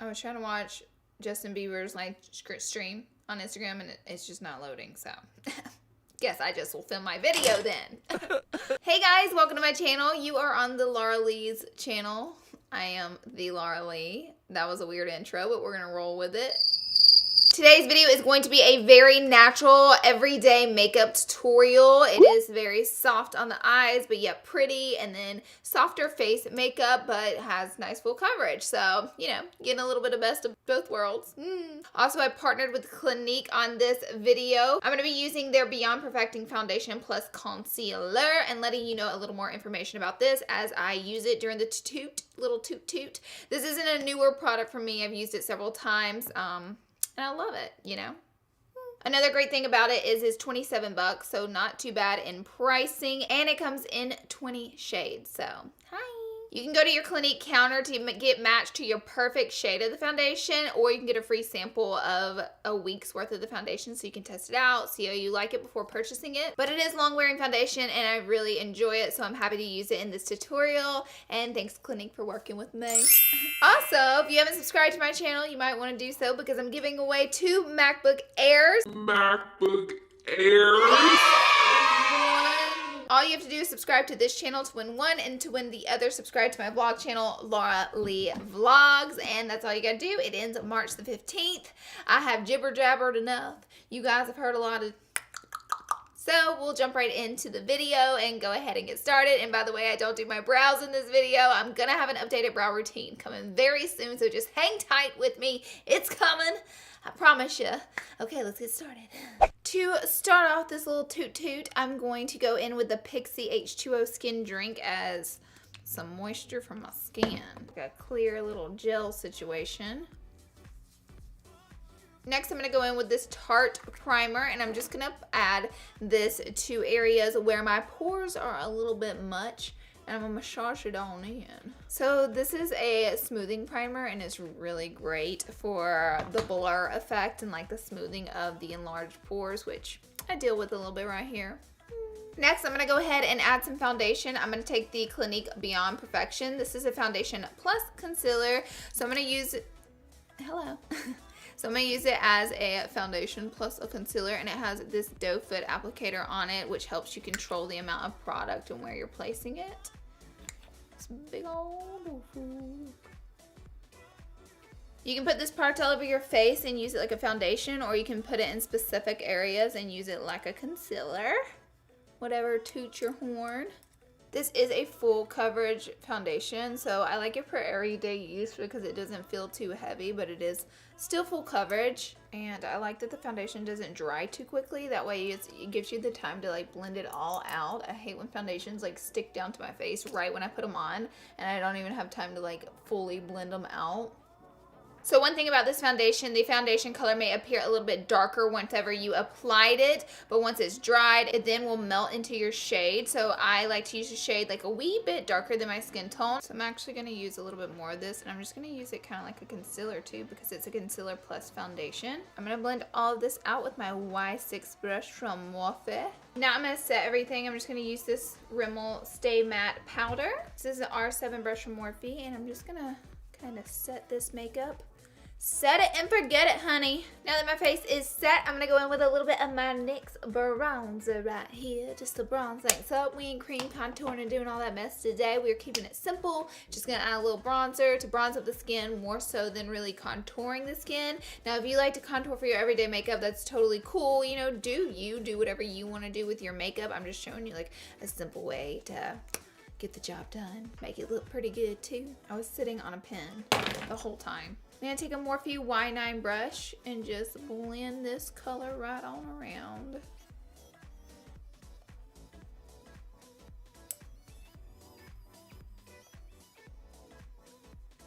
I was trying to watch Justin Bieber's live stream on Instagram and it's just not loading, so guess I just will film my video then. Hey guys, welcome to my channel. You are on the Laura Lee's channel. I am the Laura Lee. That was a weird intro, but we're gonna roll with it. Today's video is going to be a very natural, everyday makeup tutorial. It is very soft on the eyes, but yet pretty, and then softer face makeup, but has nice full coverage. So, you know, getting a little bit of best of both worlds. Also, I partnered with Clinique on this video. I'm going to be using their Beyond Perfecting Foundation Plus Concealer and letting you know a little more information about this as I use it during the little toot. This isn't a newer product for me. I've used it several times. And I love it, you know. Another great thing about it is it's 27 bucks, so not too bad in pricing, and it comes in 20 shades, so hi. You can go to your Clinique counter to get matched to your perfect shade of the foundation, or you can get a free sample of a week's worth of the foundation so you can test it out, see how you like it before purchasing it. But it is long-wearing foundation, and I really enjoy it, so I'm happy to use it in this tutorial, and thanks Clinique for working with me. Also, if you haven't subscribed to my channel, you might want to do so because I'm giving away 2 MacBook Airs. All you have to do is subscribe to this channel to win one, and to win the other, subscribe to my vlog channel, Laura Lee Vlogs, and that's all you gotta do. It ends March the 15th. I have jibber-jabbered enough. You guys have heard a lot of... So we'll jump right into the video and go ahead and get started. And by the way, I don't do my brows in this video. I'm gonna have an updated brow routine coming very soon, so just hang tight with me. It's coming, I promise you. Okay, let's get started. To start off this little toot, I'm going to go in with the Pixi H2O Skin Drink as some moisture from my skin. Like a clear little gel situation. Next, I'm going to go in with this Tarte Primer, and I'm just going to add this to areas where my pores are a little bit much, and I'm going to massage it on in. So this is a smoothing primer, and it's really great for the blur effect and like the smoothing of the enlarged pores, which I deal with a little bit right here. Next, I'm going to go ahead and add some foundation. I'm going to take the Clinique Beyond Perfection. This is a foundation plus concealer, so I'm going to use... Hello. So I'm going to use it as a foundation plus a concealer, and it has this doe foot applicator on it, which helps you control the amount of product and where you're placing it. This big old doe foot. You can put this product all over your face and use it like a foundation, or you can put it in specific areas and use it like a concealer. Whatever toots your horn. This is a full coverage foundation, so I like it for everyday use because it doesn't feel too heavy, but it is still full coverage. And I like that the foundation doesn't dry too quickly. That way it gives you the time to like blend it all out. I hate when foundations like stick down to my face right when I put them on, and I don't even have time to like fully blend them out. So one thing about this foundation, the foundation color may appear a little bit darker whenever you applied it, but once it's dried, it then will melt into your shade. So I like to use a shade like a wee bit darker than my skin tone. So I'm actually going to use a little bit more of this, and I'm just going to use it kind of like a concealer too, because it's a concealer plus foundation. I'm going to blend all of this out with my Y6 brush from Morphe. Now I'm going to set everything. I'm just going to use this Rimmel Stay Matte Powder. This is the R7 brush from Morphe, and I'm just going to kind of set this makeup. Set it and forget it, honey. Now that my face is set, I'm going to go in with a little bit of my NYX bronzer right here. Just to bronze things up. We ain't cream contouring and doing all that mess today. We're keeping it simple. Just going to add a little bronzer to bronze up the skin more so than really contouring the skin. Now, if you like to contour for your everyday makeup, that's totally cool. You know, do whatever you want to do with your makeup. I'm just showing you like a simple way to get the job done. Make it look pretty good too. I was sitting on a pen the whole time. I'm going to take a Morphe Y9 brush and just blend this color right on around.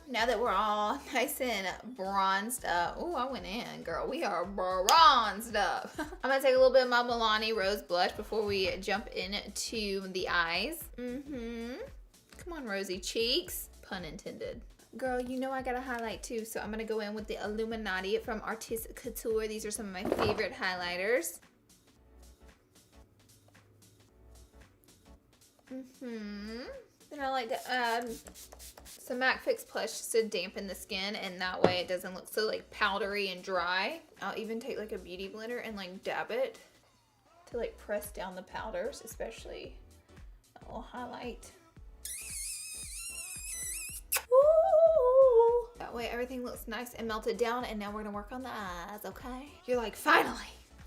Now that we're all nice and bronzed up. Oh, I went in, girl. We are bronzed up. I'm going to take a little bit of my Milani Rose Blush before we jump into the eyes. Come on, rosy cheeks. Pun intended. Girl, you know I got a highlight too, so I'm going to go in with the Illuminati from Artiste Couture. These are some of my favorite highlighters. Then I like to add some MAC Fix Plus just to dampen the skin, and that way it doesn't look so like powdery and dry. I'll even take like a beauty blender and like dab it to like press down the powders, especially that little highlight. Ooh. That way everything looks nice and melted down, and now we're gonna work on the eyes, okay? You're like, finally.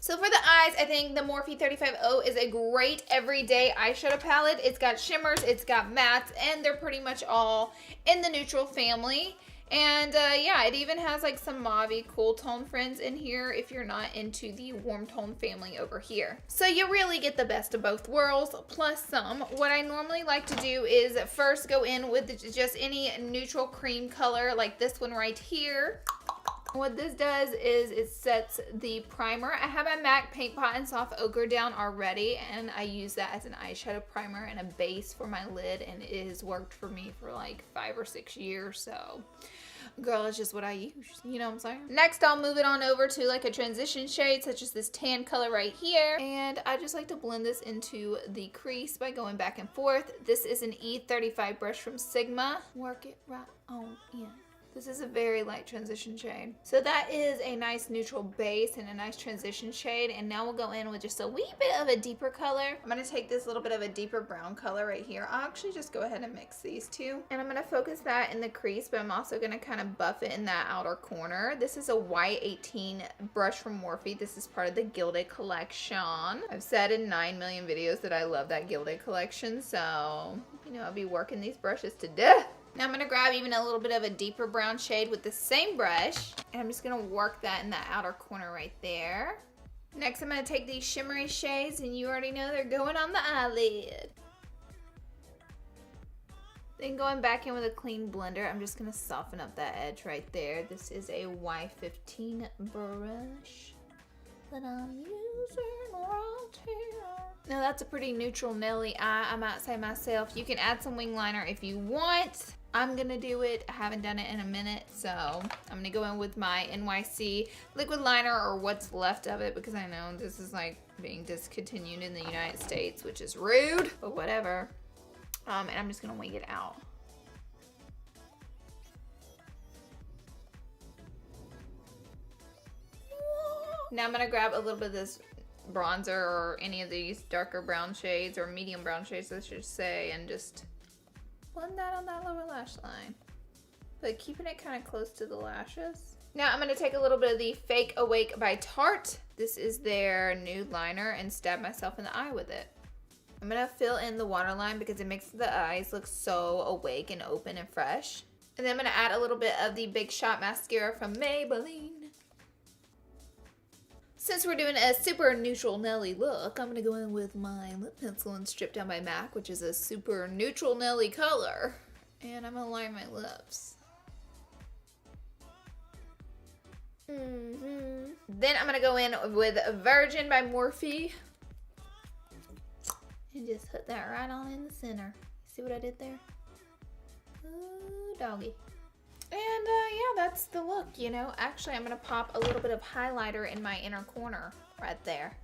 So for the eyes, I think the Morphe 35O is a great everyday eyeshadow palette. It's got shimmers, it's got mattes, and they're pretty much all in the neutral family. And yeah, it even has like some mauve cool tone friends in here if you're not into the warm tone family over here. So you really get the best of both worlds plus some. What I normally like to do is first go in with just any neutral cream color like this one right here. What this does is it sets the primer. I have my MAC Paint Pot and Soft Ochre down already, and I use that as an eyeshadow primer and a base for my lid, and it has worked for me for like 5 or 6 years. So girl, it's just what I use, you know what I'm saying? Next, I'll move it on over to like a transition shade such as this tan color right here, and I just like to blend this into the crease by going back and forth. This is an E35 brush from Sigma. Work it right on in. This is a very light transition shade. So that is a nice neutral base and a nice transition shade. And now we'll go in with just a wee bit of a deeper color. I'm gonna take this little bit of a deeper brown color right here. I'll actually just go ahead and mix these two. And I'm gonna focus that in the crease, but I'm also gonna kind of buff it in that outer corner. This is a Y18 brush from Morphe. This is part of the Gilded collection. I've said in 9 million videos that I love that Gilded collection. So, you know, I'll be working these brushes to death. Now I'm going to grab even a little bit of a deeper brown shade with the same brush, and I'm just going to work that in that outer corner right there. Next I'm going to take these shimmery shades, and you already know they're going on the eyelid. Then going back in with a clean blender, I'm just going to soften up that edge right there. This is a Y15 brush that I'm using right here. Now that's a pretty neutral Nelly eye, I might say myself. You can add some wing liner if you want. I'm gonna do it. I haven't done it in a minute, so I'm gonna go in with my NYC liquid liner, or what's left of it, because I know this is like being discontinued in the United States, which is rude, but whatever. And I'm just gonna wing it out. Now I'm gonna grab a little bit of this bronzer or any of these darker brown shades, or medium brown shades I should say, and just blend that on that lower lash line, but keeping it kind of close to the lashes. Now I'm going to take a little bit of the Fake Awake by Tarte. This is their nude liner, and stab myself in the eye with it. I'm going to fill in the waterline because it makes the eyes look so awake and open and fresh. And then I'm going to add a little bit of the Big Shot mascara from Maybelline. Since we're doing a super neutral Nelly look, I'm going to go in with my lip pencil and Strip Down by MAC, which is a super neutral Nelly color. And I'm going to line my lips. Then I'm going to go in with Virgin by Morphe. And just put that right on in the center. See what I did there? Ooh, doggy. And yeah, that's the look, you know. Actually, I'm going to pop a little bit of highlighter in my inner corner right there.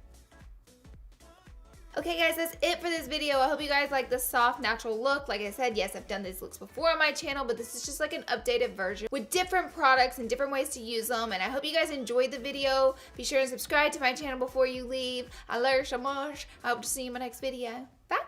Okay guys, that's it for this video. I hope you guys like the soft, natural look. Like I said, yes, I've done these looks before on my channel, but this is just like an updated version with different products and different ways to use them. And I hope you guys enjoyed the video. Be sure to subscribe to my channel before you leave. I love you so much. I hope to see you in my next video. Bye!